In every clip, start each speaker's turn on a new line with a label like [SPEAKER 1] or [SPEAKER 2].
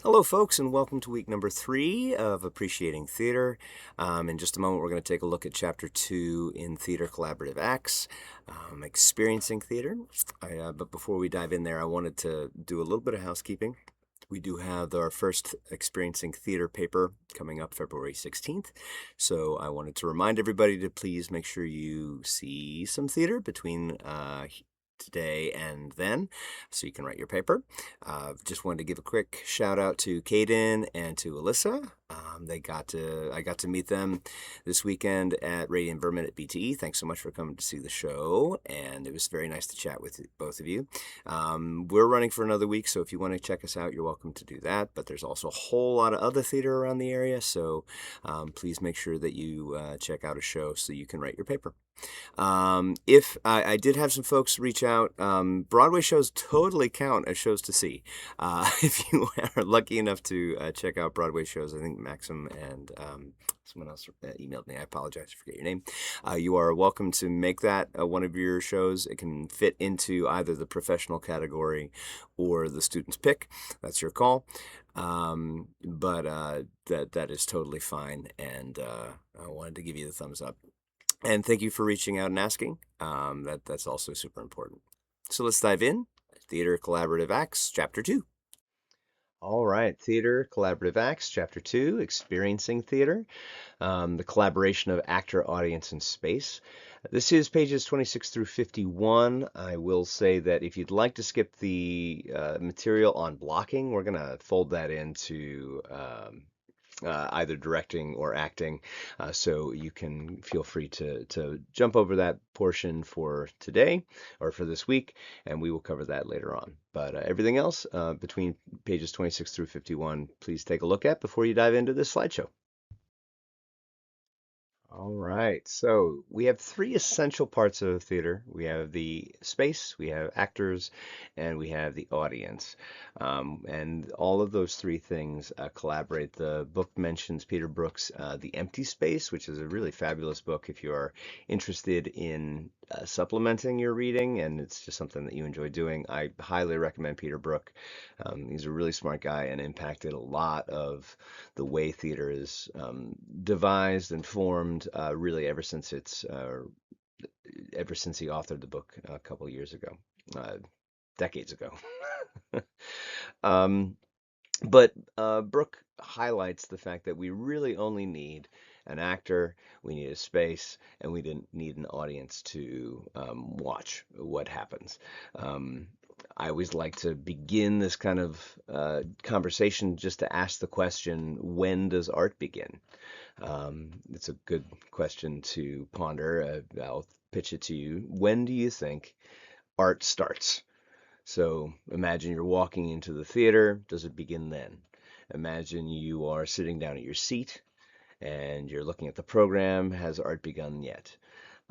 [SPEAKER 1] Hello, folks, and welcome to week number 3 of Appreciating Theater. In just a moment, we're going to take a look at Chapter 2 in Theater Collaborative Acts, Experiencing Theater. But before we dive in there, I wanted to do a little bit of housekeeping. We do have our first Experiencing Theater paper coming up February 16th. So I wanted to remind everybody to please make sure you see some theater between today and then, so you can write your paper. Just wanted to give a quick shout out to Kaden and to Alyssa. I got to meet them this weekend at Radiant Vermin at BTE. Thanks so much for coming to see the show, and it was very nice to chat with both of you. We're running for another week, so if you want to check us out, you're welcome to do that. But there's also a whole lot of other theater around the area, so please make sure that you check out a show so you can write your paper. If I did have some folks reach out, Broadway shows totally count as shows to see. If you are lucky enough to check out Broadway shows, I think Maxim and someone else emailed me. I apologize, I forget your name. You are welcome to make that one of your shows. It can fit into either the professional category or the student's pick. That's your call. But that is totally fine, and I wanted to give you the thumbs up. And thank you for reaching out and asking. That's also super important. So let's dive in. Theater Collaborative Acts, Chapter 2. All right, Theater Collaborative Acts, Chapter 2, Experiencing Theater, the collaboration of actor, audience, and space. This is pages 26 through 51. I will say that if you'd like to skip the material on blocking, we're going to fold that into either directing or acting. So you can feel free to jump over that portion for today or for this week, and we will cover that later on. But everything else between pages 26 through 51, please take a look at before you dive into this slideshow. All right, so we have three essential parts of theater. We have the space, we have actors, and we have the audience. And all of those three things collaborate. The book mentions Peter Brook's The Empty Space, which is a really fabulous book if you are interested in supplementing your reading and it's just something that you enjoy doing. I highly recommend Peter Brook. He's a really smart guy and impacted a lot of the way theater is devised and formed really ever since he authored the book a couple years ago, decades ago. um, but Brooke highlights the fact that we really only need an actor, we need a space, and we didn't need an audience to watch what happens. I always like to begin this kind of conversation just to ask the question, when does art begin? It's a good question to ponder. I'll pitch it to you. When do you think art starts? So imagine you're walking into the theater. Does it begin then? Imagine you are sitting down at your seat and you're looking at the program. Has art begun yet?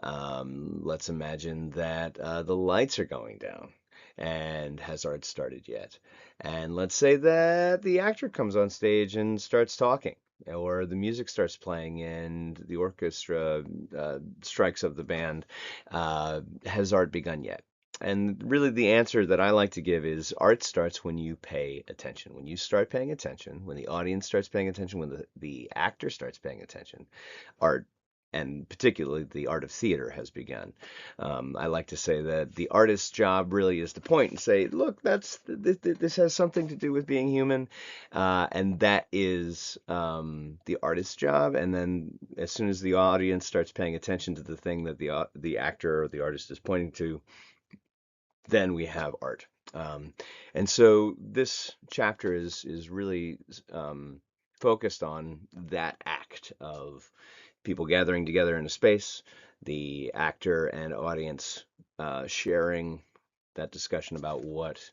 [SPEAKER 1] Let's imagine that the lights are going down. And has art started yet? And let's say that the actor comes on stage and starts talking, or the music starts playing and the orchestra strikes up the band. Has art begun yet? And really, the answer that I like to give is art starts when you pay attention. When you start paying attention, when the audience starts paying attention, when the actor starts paying attention, art, and particularly the art of theater, has begun. I like to say that the artist's job really is to point and say, look, this has something to do with being human, and that is the artist's job. And then as soon as the audience starts paying attention to the thing that the actor or the artist is pointing to, then we have art. And so this chapter is really focused on that act of people gathering together in a space, the actor and audience sharing that discussion about what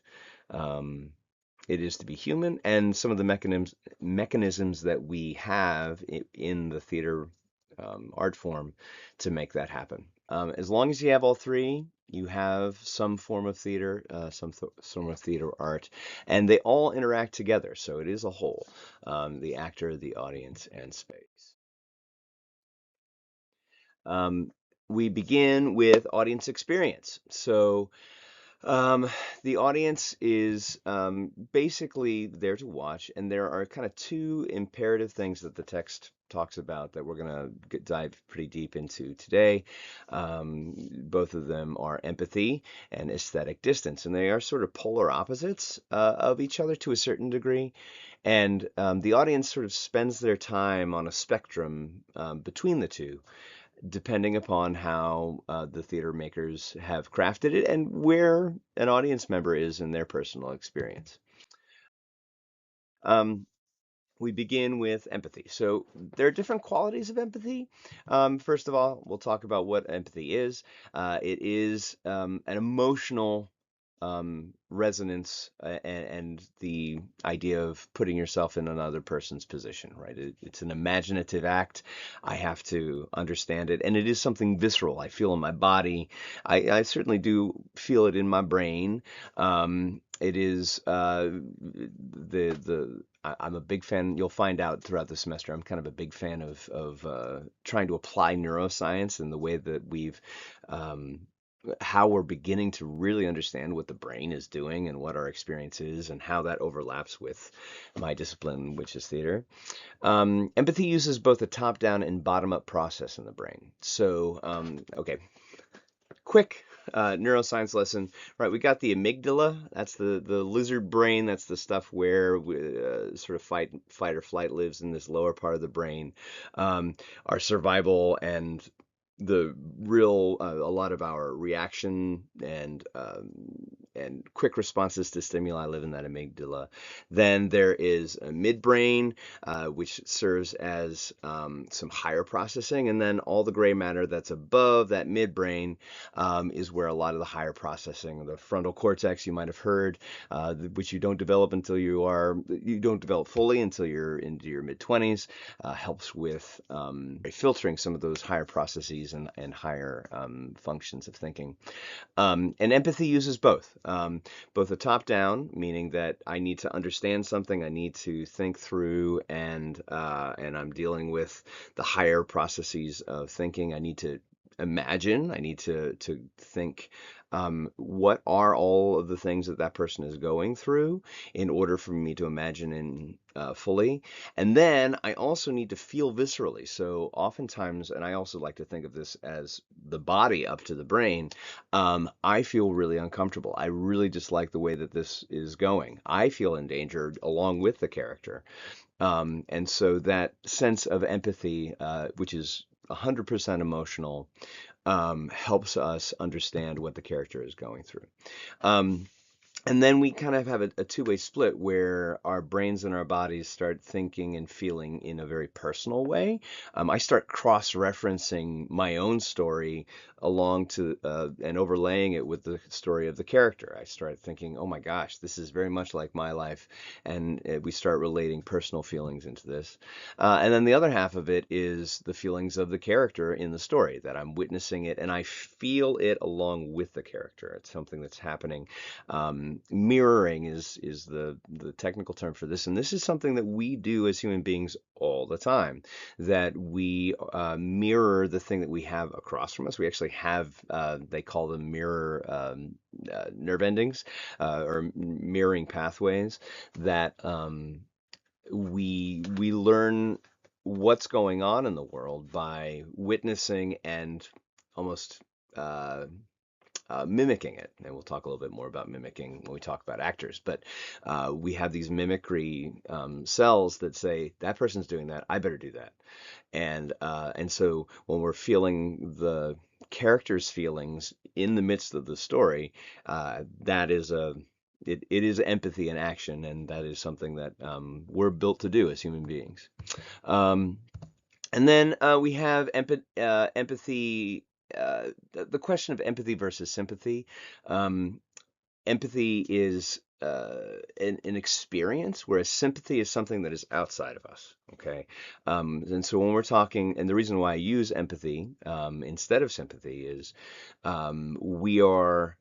[SPEAKER 1] it is to be human, and some of the mechanisms that we have in the theater art form to make that happen. As long as you have all three, you have some form of theater, some form of theater art, and they all interact together. So it is a whole, the actor, the audience, and space. We begin with audience experience. So Um, the audience is basically there to watch, and there are kind of two imperative things that the text talks about that we're going to dive pretty deep into today. Both of them are empathy and aesthetic distance, and they are sort of polar opposites of each other to a certain degree. And the audience sort of spends their time on a spectrum between the two, depending upon how the theater makers have crafted it and where an audience member is in their personal experience. Um, we begin with empathy. So there are different qualities of empathy. First of all, we'll talk about what empathy is. It is an emotional resonance and the idea of putting yourself in another person's position, right? It's an imaginative act. I have to understand it, and it is something visceral. I feel in my body. I certainly do feel it in my brain. It is I'm a big fan. You'll find out throughout the semester. I'm kind of a big fan of trying to apply neuroscience in the way that um, how we're beginning to really understand what the brain is doing and what our experience is and how that overlaps with my discipline, which is theater. Empathy uses both a top-down and bottom-up process in the brain. So, okay, quick neuroscience lesson, right? We got the amygdala. That's the lizard brain. That's the stuff where sort of fight or flight lives in this lower part of the brain. Our survival and the real a lot of our reaction and quick responses to stimuli live in that amygdala. Then there is a midbrain, which serves as some higher processing, and then all the gray matter that's above that midbrain is where a lot of the higher processing, the frontal cortex you might have heard, which you don't develop fully until you're into your mid 20s, helps with filtering some of those higher processes and higher functions of thinking. And empathy uses both a top down, meaning that I need to understand something, I need to think through, and I'm dealing with the higher processes of thinking. I need to imagine. I need to think what are all of the things that that person is going through in order for me to imagine in fully. And then I also need to feel viscerally. So oftentimes, and I also like to think of this as the body up to the brain, I feel really uncomfortable. I really dislike the way that this is going. I feel endangered along with the character. And so that sense of empathy, which is 100% emotional, helps us understand what the character is going through. Um, and then we kind of have a two-way split where our brains and our bodies start thinking and feeling in a very personal way. I start cross-referencing my own story along to and overlaying it with the story of the character. I start thinking, oh my gosh, this is very much like my life, and we start relating personal feelings into this. And then the other half of it is the feelings of the character in the story, that I'm witnessing it and I feel it along with the character. It's something that's happening. Mirroring is the technical term for this, and this is something that we do as human beings all the time. That we mirror the thing that we have across from us. We actually have they call them mirror nerve endings or mirroring pathways that we learn what's going on in the world by witnessing and almost uh, mimicking it. And we'll talk a little bit more about mimicking when we talk about actors. But we have these mimicry cells that say that person's doing that, I better do that. And so when we're feeling the character's feelings in the midst of the story, that is it is empathy in action, and that is something that we're built to do as human beings. Um, and then we have empathy, the question of empathy versus sympathy. Um, Empathy is an experience, whereas sympathy is something that is outside of us. Okay. And so when we're talking, and the reason why I use empathy instead of sympathy is we are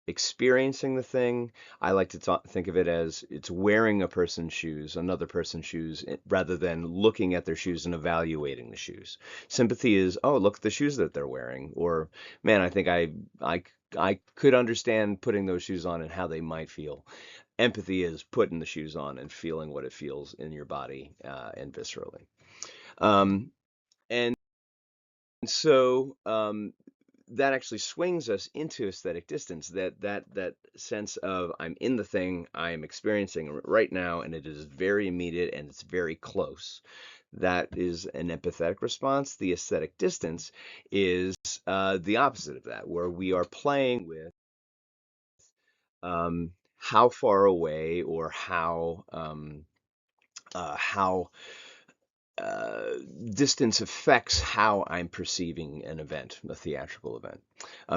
[SPEAKER 1] experiencing the thing. I like to think of it as it's wearing a person's shoes, another person's shoes, rather than looking at their shoes and evaluating the shoes. Sympathy is, oh, look at the shoes that they're wearing, or man, I think I I could understand putting those shoes on and how they might feel. Empathy is putting the shoes on and feeling what it feels in your body and viscerally. Um, and so that actually swings us into aesthetic distance. That sense of I'm in the thing, I am experiencing right now, and it is very immediate and it's very close. That is an empathetic response. The aesthetic distance is the opposite of that, where we are playing with how far away or how uh, distance affects how I'm perceiving an event, a theatrical event.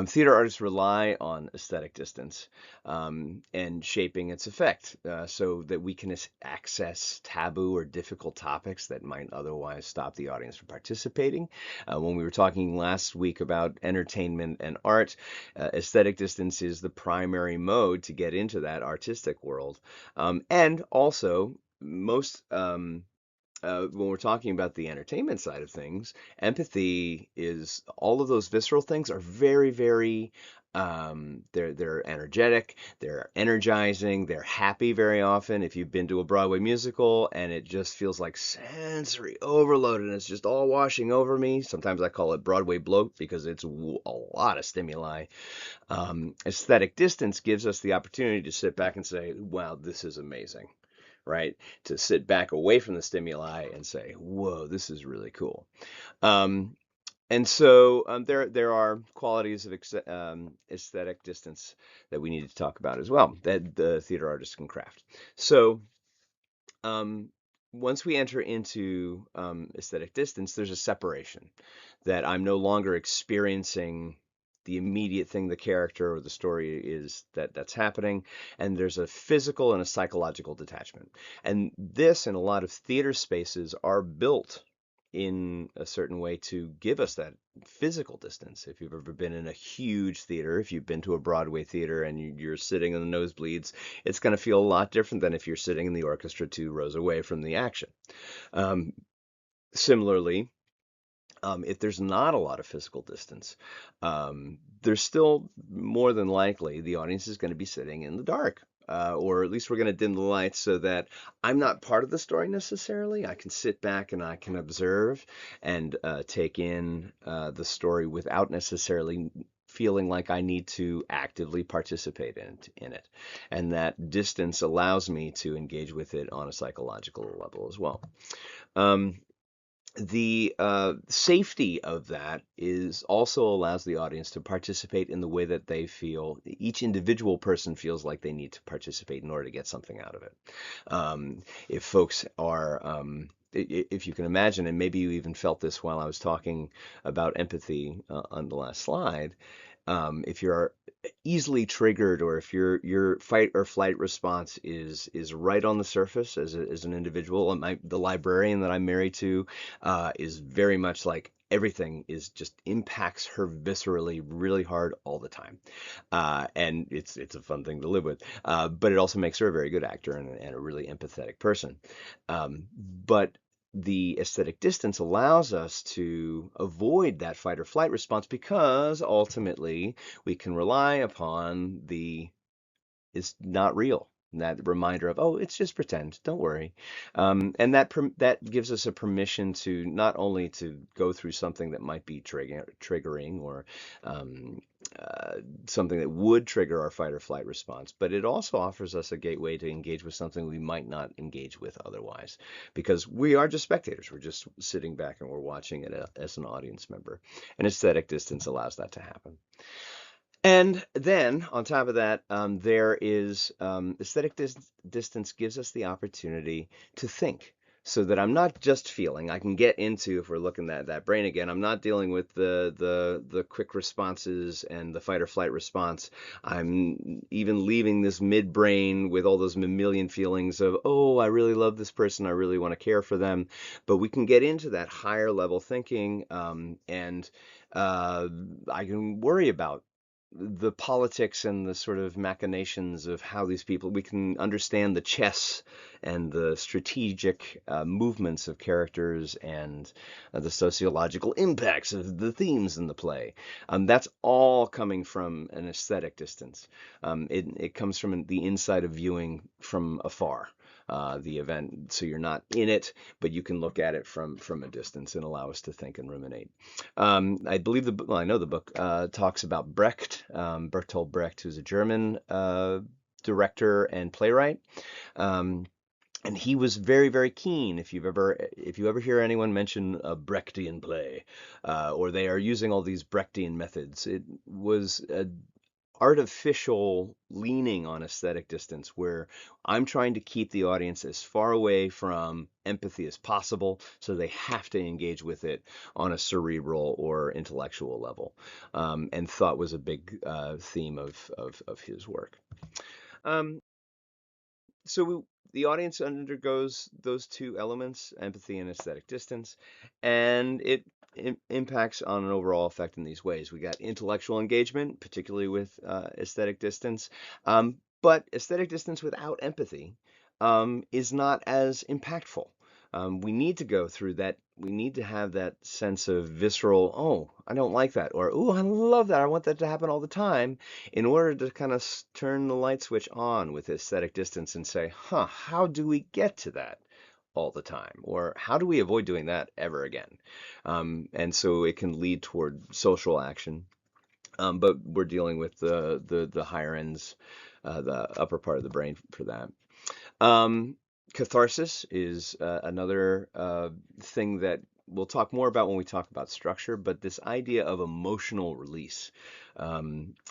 [SPEAKER 1] Theater artists rely on aesthetic distance and shaping its effect so that we can access taboo or difficult topics that might otherwise stop the audience from participating. When we were talking last week about entertainment and art, aesthetic distance is the primary mode to get into that artistic world. And also, most when we're talking about the entertainment side of things, empathy is all of those visceral things are very, very they're energetic, they're energizing, they're happy very often. If you've been to a Broadway musical and it just feels like sensory overload and it's just all washing over me, sometimes I call it Broadway bloat because it's a lot of stimuli. Aesthetic distance gives us the opportunity to sit back and say, wow, this is amazing, right? To sit back away from the stimuli and say, whoa, this is really cool. Um, and so there are qualities of aesthetic distance that we need to talk about as well that the theater artist can craft. So um, once we enter into aesthetic distance, there's a separation that I'm no longer experiencing the immediate thing the character or the story is that's happening, and there's a physical and a psychological detachment. And this and a lot of theater spaces are built in a certain way to give us that physical distance. If you've ever been in a huge theater, if you've been to a Broadway theater and you're sitting in the nosebleeds, it's going to feel a lot different than if you're sitting in the orchestra 2 rows away from the action. Um, Similarly, if there's not a lot of physical distance, there's still more than likely the audience is going to be sitting in the dark. Or at least we're going to dim the lights so that I'm not part of the story necessarily. I can sit back and I can observe and take in the story without necessarily feeling like I need to actively participate in it. And that distance allows me to engage with it on a psychological level as well. Um, the safety of that is also allows the audience to participate in the way that they feel. Each individual person feels like they need to participate in order to get something out of it. If folks are if you can imagine, and maybe you even felt this while I was talking about empathy on the last slide, if you're easily triggered or if your fight or flight response is right on the surface as an individual, and the librarian that I'm married to is very much like everything is just impacts her viscerally really hard all the time. And it's a fun thing to live with. But it also makes her a very good actor and a really empathetic person. But the aesthetic distance allows us to avoid that fight or flight response because ultimately we can rely upon the it's not real. That reminder of, oh, it's just pretend. Don't worry, and that gives us a permission to not only to go through something that might be triggering or um, uh, something that would trigger our fight or flight response, but it also offers us a gateway to engage with something we might not engage with otherwise, because we are just spectators. We're just sitting back and we're watching it as an audience member. And aesthetic distance allows that to happen. And then on top of that, there is aesthetic distance gives us the opportunity to think so that I'm not just feeling. I can get into, if we're looking at that brain again, I'm not dealing with the quick responses and the fight or flight response. I'm even leaving this midbrain with all those mammalian feelings of, oh, I really love this person. I really want to care for them. But we can get into that higher level thinking and I can worry about the politics and the sort of machinations of how these people, we can understand the chess and the strategic movements of characters and the sociological impacts of the themes in the play. That's all coming from an aesthetic distance. It comes from the inside of viewing from afar. The event, so you're not in it, but you can look at it from a distance and allow us to think and ruminate. I believe well, I know the book talks about Brecht, Bertolt Brecht, who's a German director and playwright. Um, and he was very, very keen. If you ever hear anyone mention a Brechtian play, or they are using all these Brechtian methods, it was a artificial leaning on aesthetic distance where I'm trying to keep the audience as far away from empathy as possible so they have to engage with it on a cerebral or intellectual level. And thought was a big theme of his work. Um, so the audience undergoes those two elements, empathy and aesthetic distance, and it impacts on an overall effect in these ways. We got intellectual engagement, particularly with aesthetic distance, but aesthetic distance without empathy is not as impactful. We need to go through that. We need to have that sense of visceral, oh, I don't like that, or oh, I love that. I want that to happen all the time, in order to kind of turn the light switch on with aesthetic distance and say, huh, how do we get to that all the time? Or how do we avoid doing that ever again? And so it can lead toward social action. But we're dealing with the higher ends, the upper part of the brain for that. Um, Catharsis is another thing that we'll talk more about when we talk about structure, but this idea of emotional release.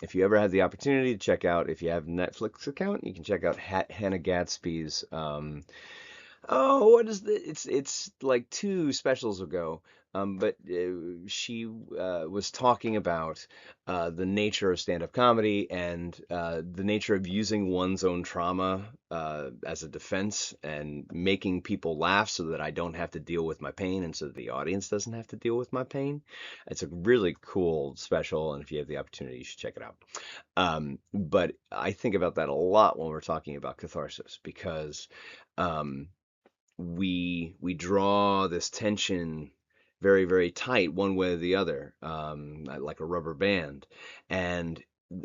[SPEAKER 1] If you ever had the opportunity to check out, if you have a Netflix account, you can check out Hannah Gadsby's oh, what is the? It's like two specials ago. But she was talking about the nature of stand-up comedy and the nature of using one's own trauma as a defense and making people laugh so that I don't have to deal with my pain and so that the audience doesn't have to deal with my pain. It's a really cool special, and if you have the opportunity, you should check it out. But I think about that a lot when we're talking about catharsis because um, we draw this tension very, very tight one way or the other, like a rubber band. And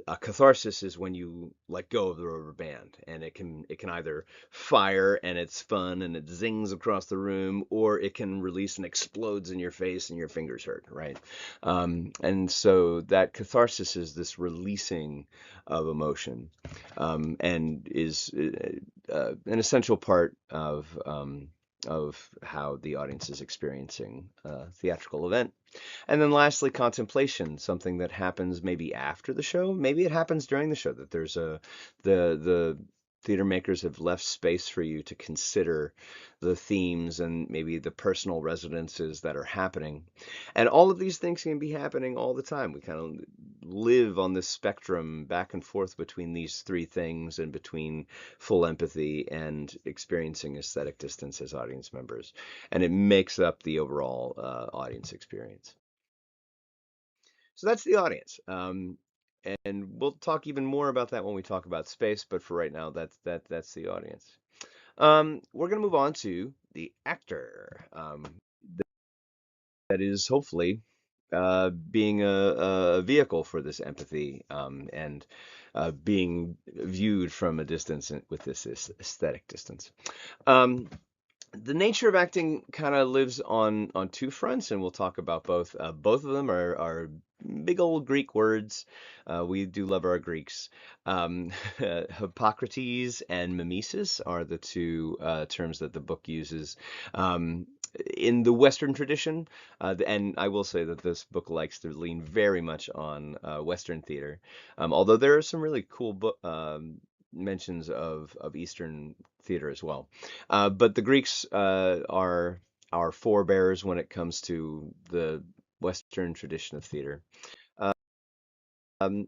[SPEAKER 1] a catharsis is when you let go of the rubber band, and it can either fire and it's fun and it zings across the room, or it can release and explodes in your face and your fingers hurt, right? And so that catharsis is this releasing of emotion, and is an essential part of how the audience is experiencing a theatrical event. And then lastly, contemplation, something that happens maybe after the show, maybe it happens during the show, that there's the theater makers have left space for you to consider the themes and maybe the personal resonances that are happening. And all of these things can be happening all the time. We kind of live on this spectrum back and forth between these three things and between full empathy and experiencing aesthetic distance as audience members. And it makes up the overall audience experience. So that's the audience. And we'll talk even more about that when we talk about space, but for right now, that's the audience. We're going to move on to the actor. That is hopefully being a vehicle for this empathy and being viewed from a distance with this aesthetic distance. Um, the nature of acting kind of lives on two fronts, and we'll talk about both. Both of them are big old Greek words. We do love our Greeks. Hippocrates and mimesis are the two terms that the book uses. In the Western tradition, and I will say that this book likes to lean very much on Western theater, although there are some really cool mentions of Eastern theater as well. But the Greeks are our forebears when it comes to the Western tradition of theater.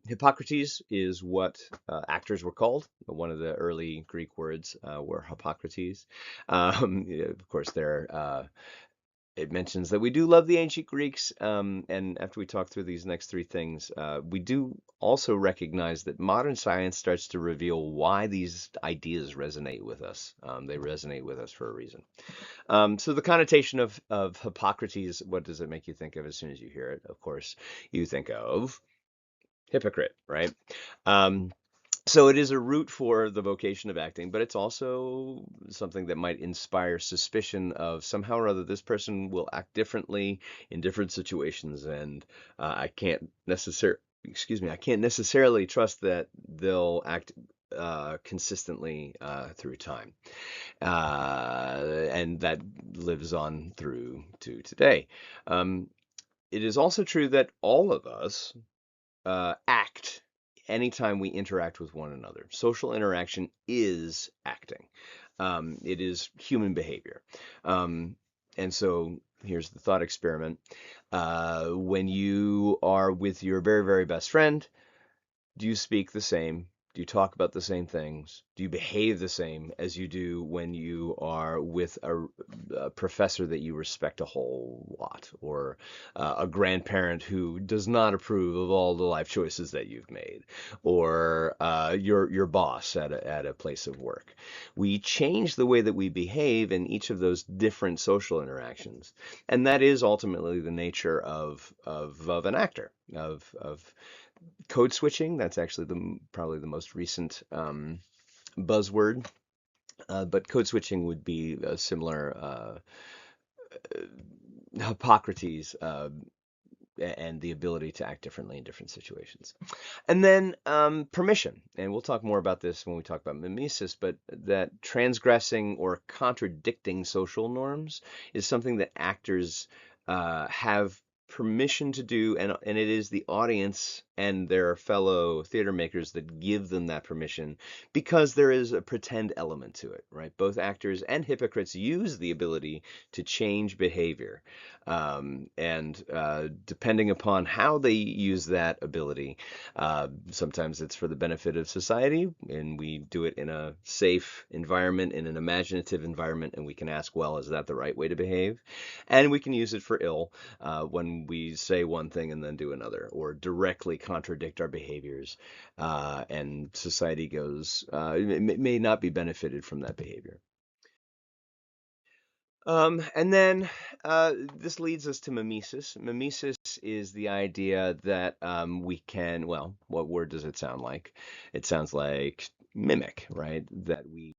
[SPEAKER 1] Hippocrates is what actors were called. One of the early Greek words were Hippocrates. Yeah, of course, they're It mentions that we do love the ancient Greeks, and after we talk through these next three things, we do also recognize that modern science starts to reveal why these ideas resonate with us. They resonate with us for a reason. So the connotation of Hippocrates, what does it make you think of as soon as you hear it? Of course, you think of hypocrite, right? Um, so it is a root for the vocation of acting, but it's also something that might inspire suspicion of somehow or other this person will act differently in different situations, and I can't necessarily, excuse me, I can't necessarily trust that they'll act consistently through time, and that lives on through to today. Um, it is also true that all of us act anytime we interact with one another. Social interaction is acting. It is human behavior. Um, and so here's the thought experiment. When you are with your very, very best friend, do you speak the same? Do you talk about the same things? Do you behave the same as you do when you are with a professor that you respect a whole lot, or a grandparent who does not approve of all the life choices that you've made, or your boss at a place of work? We change the way that we behave in each of those different social interactions, and that is ultimately the nature of an actor, of code switching. That's actually probably the most recent buzzword. But code switching would be a similar Hippocrates, and the ability to act differently in different situations. And then permission, and we'll talk more about this when we talk about mimesis, but that transgressing or contradicting social norms is something that actors have permission to do, and it is the audience and their fellow theater makers that give them that permission, because there is a pretend element to it, right? Both actors and hypocrites use the ability to change behavior, and depending upon how they use that ability, sometimes it's for the benefit of society, and we do it in a safe environment, in an imaginative environment, and we can ask, well, is that the right way to behave? And we can use it for ill, when we say one thing and then do another, or directly contradict our behaviors, and society goes, may not be benefited from that behavior. And then this leads us to mimesis. Mimesis is the idea that we can, well, what word does it sound like? It sounds like mimic, right? That we,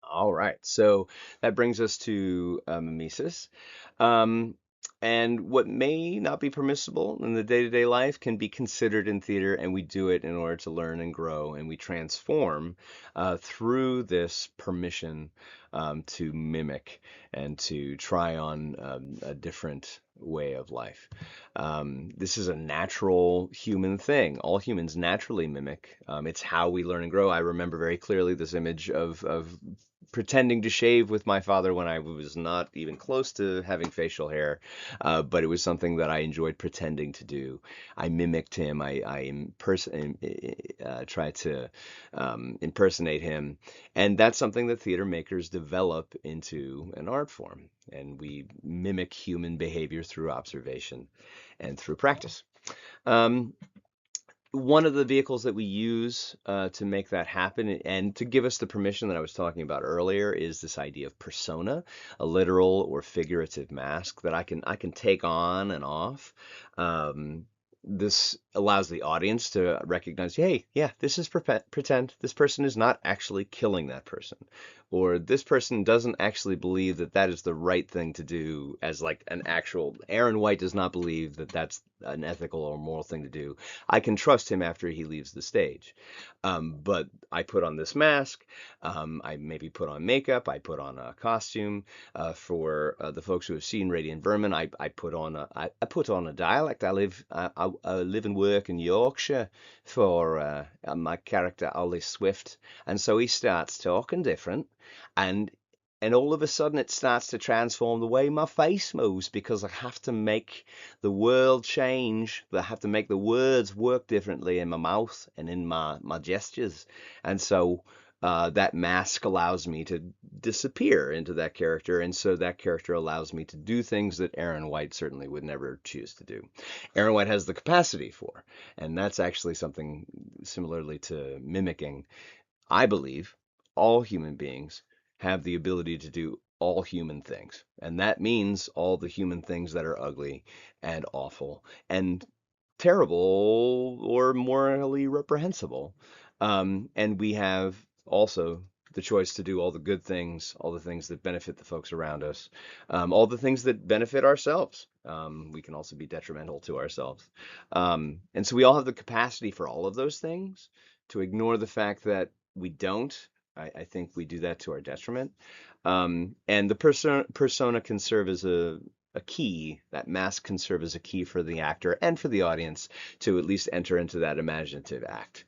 [SPEAKER 1] all right. So that brings us to mimesis. Um, and what may not be permissible in the day-to-day life can be considered in theater, and we do it in order to learn and grow, and we transform through this permission to mimic and to try on a different way of life. This is a natural human thing. All humans naturally mimic. It's how we learn and grow. I remember very clearly this image of pretending to shave with my father when I was not even close to having facial hair, but it was something that I enjoyed pretending to do. I mimicked him. Tried to impersonate him, and that's something that theater makers develop into an art form. And we mimic human behavior through observation and through practice. Um, One of the vehicles that we use to make that happen and to give us the permission that I was talking about earlier is this idea of persona, a literal or figurative mask that I can take on and off. This allows the audience to recognize, hey, yeah, this is pretend. This person is not actually killing that person, or this person doesn't actually believe that that is the right thing to do, as like an actual Aaron White does not believe that that's an ethical or moral thing to do. I can trust him after he leaves the stage. But I put on this mask. I maybe put on makeup. I put on a costume. For the folks who have seen Radiant Vermin, I put on I put on a dialect. I live and work in Yorkshire for my character Ollie Swift, and so he starts talking different, and all of a sudden it starts to transform the way my face moves, because I have to make the world change. I have to make the words work differently in my mouth and in my gestures. And so that mask allows me to disappear into that character, and so that character allows me to do things that Aaron White certainly would never choose to do. Aaron White has the capacity for, and that's actually something similarly to mimicking. I believe all human beings have the ability to do all human things, and that means all the human things that are ugly and awful and terrible or morally reprehensible. And we have also the choice to do all the good things, all the things that benefit the folks around us, all the things that benefit ourselves. We can also be detrimental to ourselves. And so we all have the capacity for all of those things. To ignore the fact that we don't, I think we do that to our detriment. And the persona can serve as a key, that mask can serve as a key for the actor and for the audience to at least enter into that imaginative act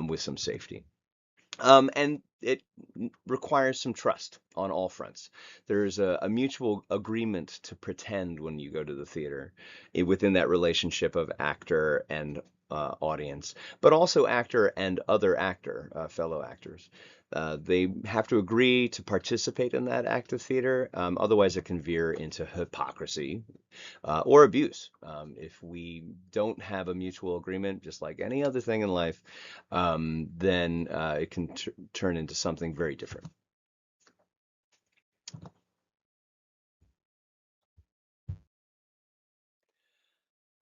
[SPEAKER 1] with some safety. And it requires some trust on all fronts. There's a mutual agreement to pretend when you go to the theater within that relationship of actor and audience, but also actor and other actor, fellow actors. They have to agree to participate in that act of theater. Otherwise, it can veer into hypocrisy, or abuse. If we don't have a mutual agreement, just like any other thing in life, then it can turn into something very different.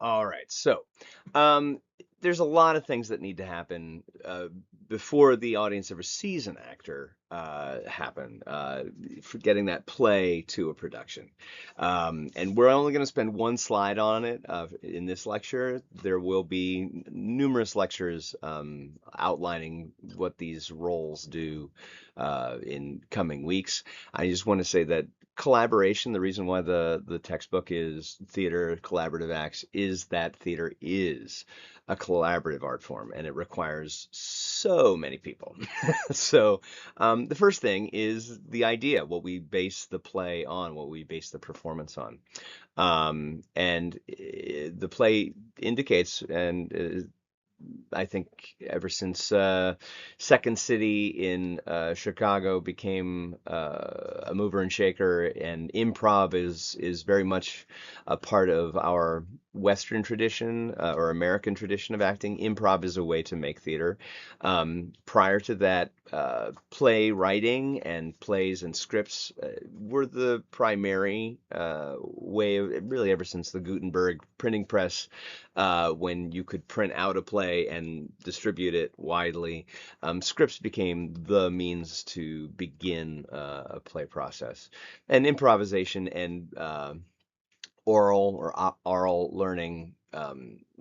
[SPEAKER 1] All right, so um, there's a lot of things that need to happen before the audience ever sees an actor happen, for getting that play to a production. And we're only going to spend one slide on it in this lecture. There will be numerous lectures outlining what these roles do in coming weeks. I just want to say that collaboration, the reason why the textbook is Theater Collaborative Acts, is that theater is a collaborative art form and it requires so many people. So the first thing is the idea, what we base the play on, what we base the performance on. And the play indicates, and I think ever since Second City in Chicago became a mover and shaker, and improv is very much a part of our Western tradition or American tradition of acting. Improv is a way to make theater. Prior to that, play writing and plays and scripts were the primary way of, really ever since the Gutenberg printing press, when you could print out a play and distribute it widely. Scripts became the means to begin a play process. And improvisation and oral learning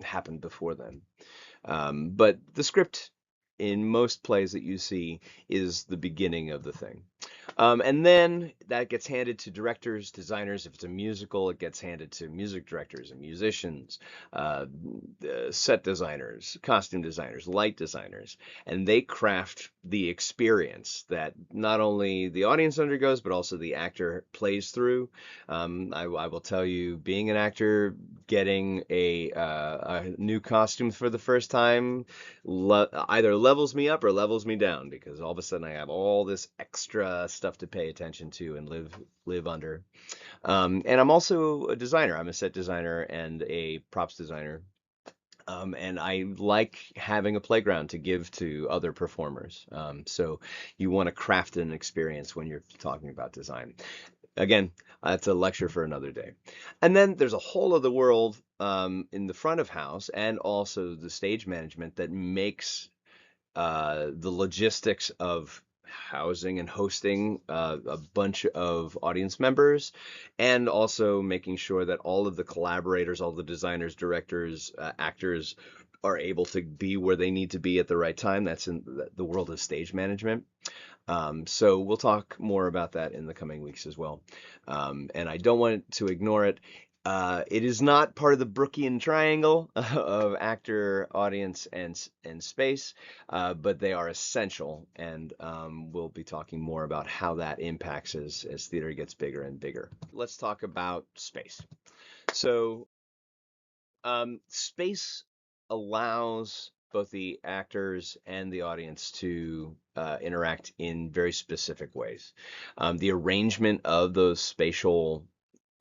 [SPEAKER 1] happened before then. But the script in most plays that you see is the beginning of the thing. And then that gets handed to directors, designers. If it's a musical, it gets handed to music directors and musicians, uh, set designers, costume designers, light designers, and they craft the experience that not only the audience undergoes, but also the actor plays through. I will tell you, being an actor, getting a new costume for the first time either levels me up or levels me down, because all of a sudden I have all this extra stuff to pay attention to and live under. And I'm also a designer. I'm a set designer and a props designer. And I like having a playground to give to other performers. So you want to craft an experience when you're talking about design. Again, that's a lecture for another day. And then there's a whole other world in the front of house and also the stage management that makes the logistics of housing and hosting a bunch of audience members, and also making sure that all of the collaborators, all the designers, directors, actors are able to be where they need to be at the right time. That's in the world of stage management. So we'll talk more about that in the coming weeks as well. And I don't want to ignore it. It is not part of the Brookian triangle of actor, audience, and space, but they are essential, and we'll be talking more about how that impacts as theater gets bigger and bigger. Let's talk about space. So, space allows both the actors and the audience to interact in very specific ways. The arrangement of those spatial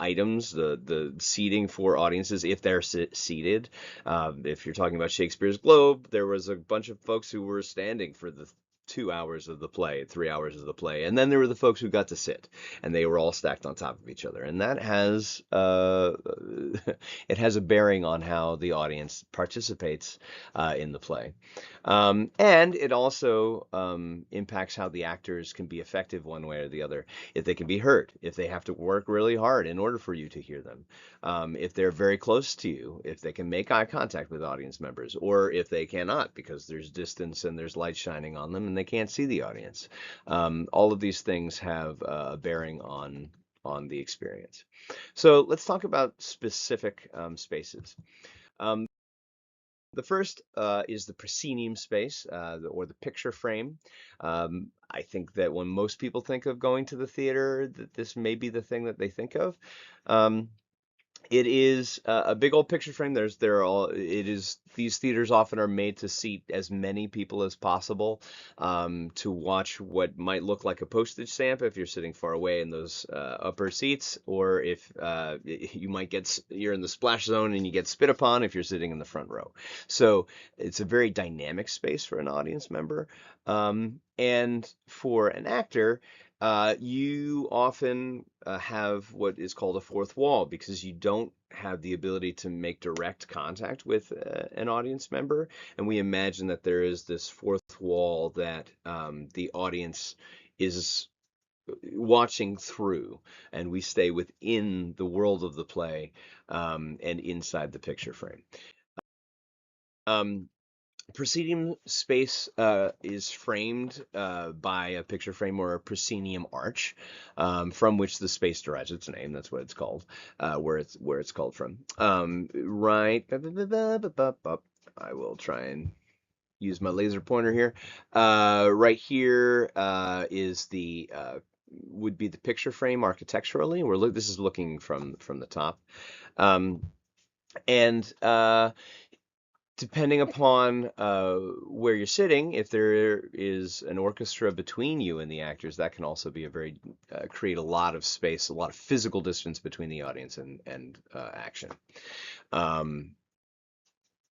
[SPEAKER 1] items, the seating for audiences, if they're seated. If you're talking about Shakespeare's Globe, there was a bunch of folks who were standing for the 2 hours of the play, 3 hours of the play, and then there were the folks who got to sit, and they were all stacked on top of each other, and that has it has a bearing on how the audience participates in the play, and it also impacts how the actors can be effective one way or the other. If they can be heard, if they have to work really hard in order for you to hear them, if they're very close to you, if they can make eye contact with audience members, or if they cannot because there's distance and there's light shining on them and they can't see the audience. All of these things have a bearing on the experience. So let's talk about specific spaces. The first is the proscenium space, or the picture frame. I think that when most people think of going to the theater, that this may be the thing that they think of. It is a big old picture frame. These theaters often are made to seat as many people as possible, to watch what might look like a postage stamp if you're sitting far away in those upper seats, or if you're in the splash zone and you get spit upon if you're sitting in the front row. So it's a very dynamic space for an audience member. And for an actor, you often have what is called a fourth wall, because you don't have the ability to make direct contact with an audience member. And we imagine that there is this fourth wall that the audience is watching through, and we stay within the world of the play, and inside the picture frame. Proscenium space is framed by a picture frame or a proscenium arch, from which the space derives its name. That's what it's called, where it's called from. Right. I will try and use my laser pointer here. Right here would be the picture frame architecturally. This is looking from the top, and depending upon where you're sitting, if there is an orchestra between you and the actors, that can also be create a lot of space, a lot of physical distance between the audience and action.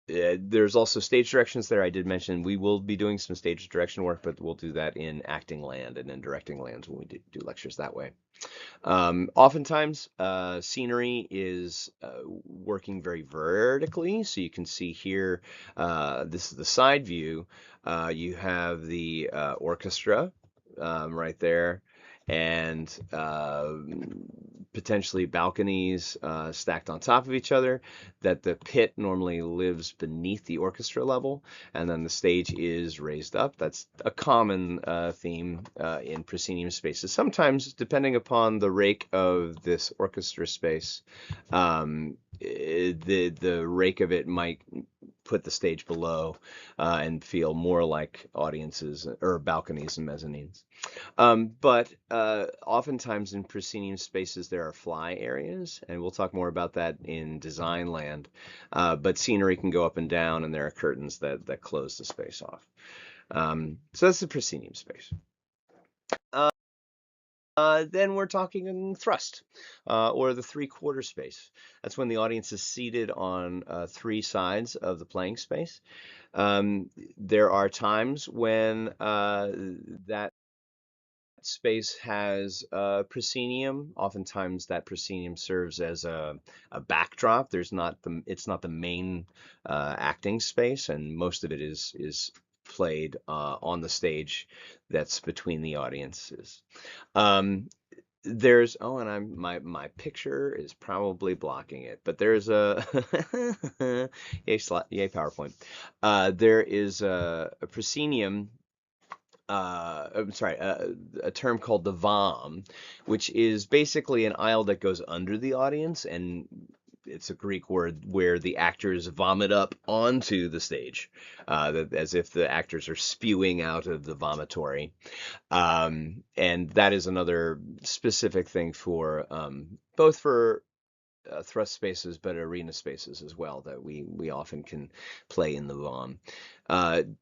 [SPEAKER 1] There's also stage directions there. I did mention we will be doing some stage direction work, but we'll do that in acting land and in directing lands when we do lectures that way. Oftentimes, scenery is working very vertically. So you can see here, this is the side view. You have the orchestra right there, and potentially balconies stacked on top of each other, that the pit normally lives beneath the orchestra level, and then the stage is raised up. That's a common theme in proscenium spaces. Sometimes, depending upon the rake of this orchestra space, the rake of it might put the stage below and feel more like audiences or balconies and mezzanines. But oftentimes in proscenium spaces there are fly areas, and we'll talk more about that in design land. But scenery can go up and down, and there are curtains that close the space off. So that's the proscenium space. Then we're talking thrust, or the three-quarter space. That's when the audience is seated on three sides of the playing space. There are times when that space has proscenium. Oftentimes that proscenium serves as a backdrop. It's not the main acting space, and most of it is played on the stage that's between the audiences. And my picture is probably blocking it, but there's a yay PowerPoint. There is a proscenium. I'm sorry, a term called the vom, which is basically an aisle that goes under the audience, and it's a Greek word where the actors vomit up onto the stage, as if the actors are spewing out of the vomitory. And that is another specific thing for both for thrust spaces, but arena spaces as well that we often can play in the VOM.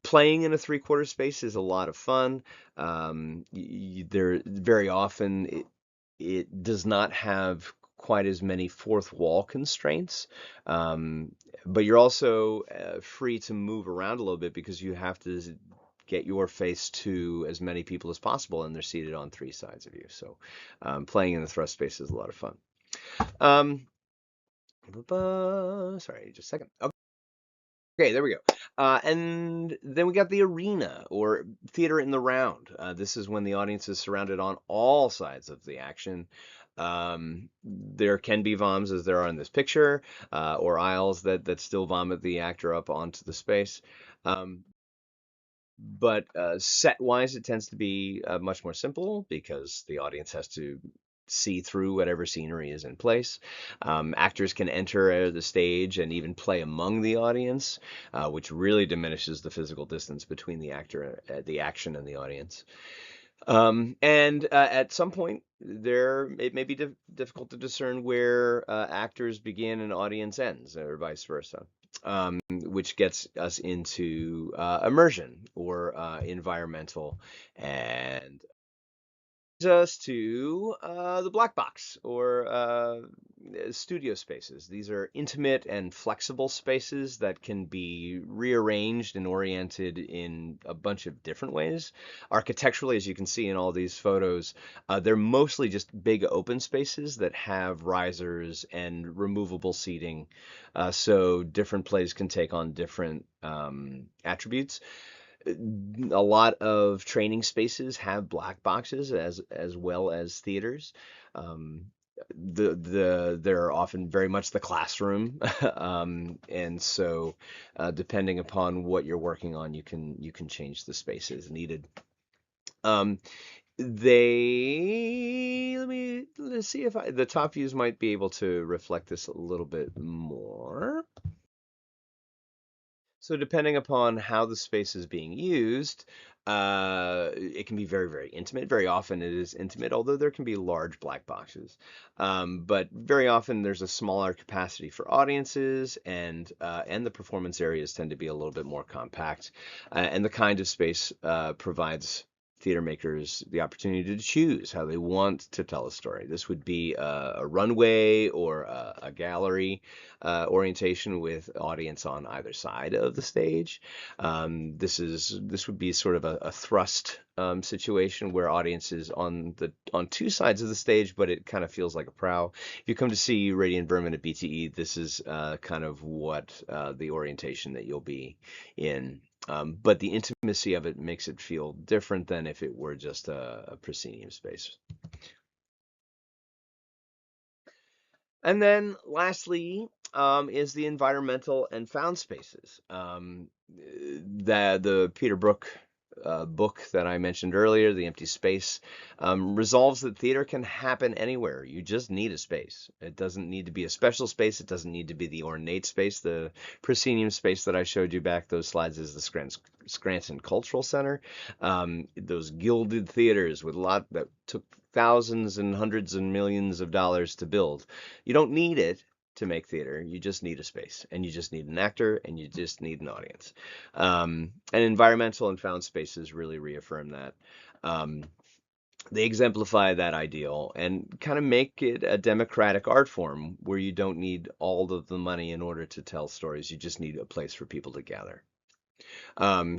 [SPEAKER 1] Playing in a three-quarter space is a lot of fun. There very often it does not have quite as many fourth wall constraints, um, but you're also free to move around a little bit because you have to get your face to as many people as possible, and they're seated on three sides of you. So playing in the thrust space is a lot of fun. Um, sorry, just a second. Okay, there we go. And then we got the arena or theater in the round. This is when the audience is surrounded on all sides of the action. There can be VOMs as there are in this picture, or aisles that still vomit the actor up onto the space. Um, but set-wise, it tends to be much more simple because the audience has to see through whatever scenery is in place. Actors can enter the stage and even play among the audience, which really diminishes the physical distance between the actor, the action, and the audience. And at some point, it may be difficult to discern where actors begin and audience ends, or vice versa, which gets us into immersion or environmental, and us to the black box or studio spaces. These are intimate and flexible spaces that can be rearranged and oriented in a bunch of different ways. Architecturally, as you can see in all these photos, they're mostly just big open spaces that have risers and removable seating, so different plays can take on different attributes. A lot of training spaces have black boxes as well as theaters. Um, they're often very much the classroom, and so depending upon what you're working on, you can change the spaces needed. Um, let's see if the top views might be able to reflect this a little bit more. So depending upon how the space is being used, it can be very, very intimate. Very often it is intimate, although there can be large black boxes. But very often there's a smaller capacity for audiences, and the performance areas tend to be a little bit more compact. And the kind of space provides theater makers the opportunity to choose how they want to tell a story. This would be a runway or a gallery orientation with audience on either side of the stage. This would be sort of a thrust situation where audience is on two sides of the stage, but it kind of feels like a prow. If you come to see Radiant Vermin at BTE, this is kind of what the orientation that you'll be in. But the intimacy of it makes it feel different than if it were just a proscenium space. And then lastly is the environmental and found spaces. The Peter Brook book that I mentioned earlier, The Empty Space, resolves that theater can happen anywhere. You just need a space. It doesn't need to be a special space. It doesn't need to be the ornate space. The proscenium space that I showed you back those slides is the Scranton Cultural Center. Those gilded theaters with a lot that took thousands and hundreds and millions of dollars to build. You don't need it to make theater. You just need a space, and you just need an actor, and you just need an audience. And environmental and found spaces really reaffirm that. Um, they exemplify that ideal and kind of make it a democratic art form where you don't need all of the money in order to tell stories. You just need a place for people to gather.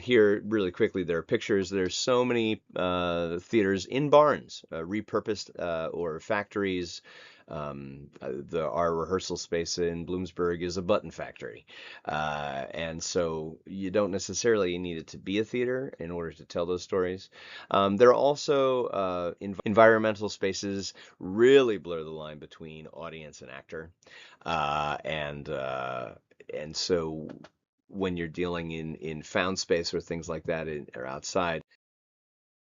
[SPEAKER 1] Here, really quickly, there are pictures. There's so many theaters in barns, repurposed or factories. Our rehearsal space in Bloomsburg is a button factory. And so you don't necessarily need it to be a theater in order to tell those stories. There are also environmental spaces really blur the line between audience and actor. And so when you're dealing in found space or things like that or outside,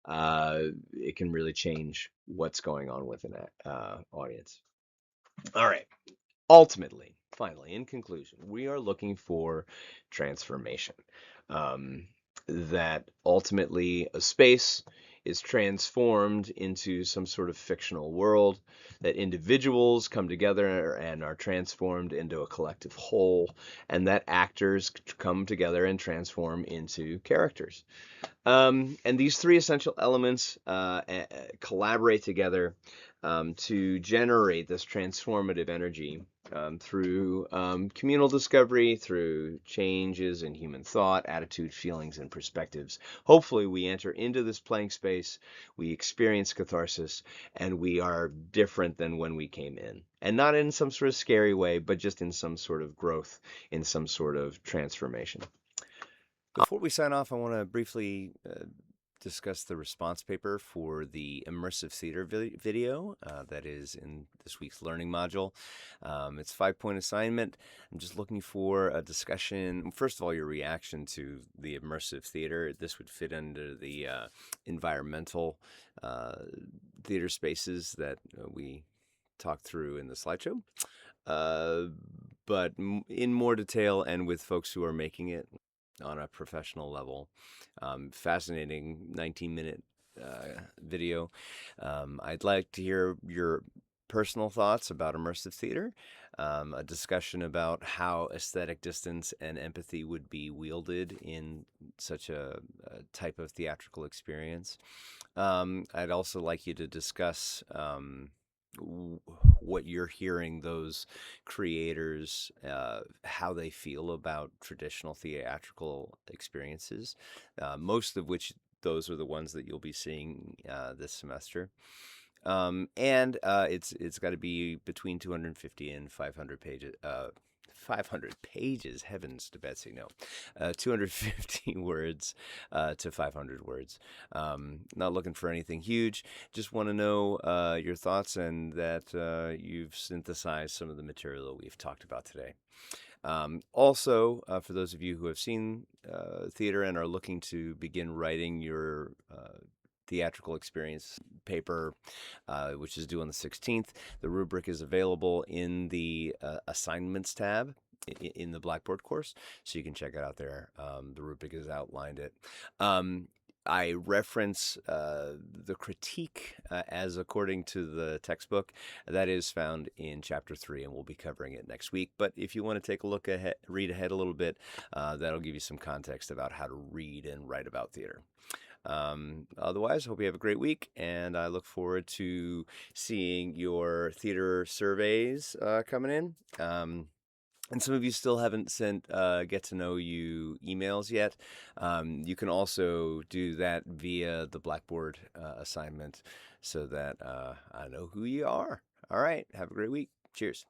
[SPEAKER 1] it can really change what's going on with an audience. All right. Ultimately, finally, in conclusion, we are looking for transformation. That ultimately a space is transformed into some sort of fictional world, that individuals come together and are transformed into a collective whole, and that actors come together and transform into characters. And these three essential elements collaborate together to generate this transformative energy through communal discovery, through changes in human thought, attitude, feelings, and perspectives. Hopefully, we enter into this playing space, we experience catharsis, and we are different than when we came in. And not in some sort of scary way, but just in some sort of growth, in some sort of transformation.
[SPEAKER 2] Before we sign off, I want to briefly discuss the response paper for the immersive theater video that is in this week's learning module. It's a 5-point assignment. I'm just looking for a discussion. First of all, your reaction to the immersive theater. This would fit under the environmental theater spaces that we talked through in the slideshow. But in more detail and with folks who are making it on a professional level. Fascinating 19-minute video. I'd like to hear your personal thoughts about immersive theater, a discussion about how aesthetic distance and empathy would be wielded in such a type of theatrical experience. I'd also like you to discuss what you're hearing those creators, how they feel about traditional theatrical experiences, most of which those are the ones that you'll be seeing this semester. And it's got to be between 250 and 500 pages. 500 pages, heavens to Betsy, no. 250 words to 500 words. Not looking for anything huge. Just want to know your thoughts and that you've synthesized some of the material that we've talked about today. Also, for those of you who have seen theater and are looking to begin writing your theatrical experience paper, which is due on the 16th. The rubric is available in the assignments tab in the Blackboard course, so you can check it out there. The rubric has outlined it. I reference the critique as according to the textbook. That is found in Chapter 3, and we'll be covering it next week. But if you want to take a look ahead, read ahead a little bit, that'll give you some context about how to read and write about theater. Otherwise, hope you have a great week, and I look forward to seeing your theater surveys coming in. And some of you still haven't sent get to know you emails yet. You can also do that via the Blackboard assignment so that I know who you are. All right. Have a great week. Cheers.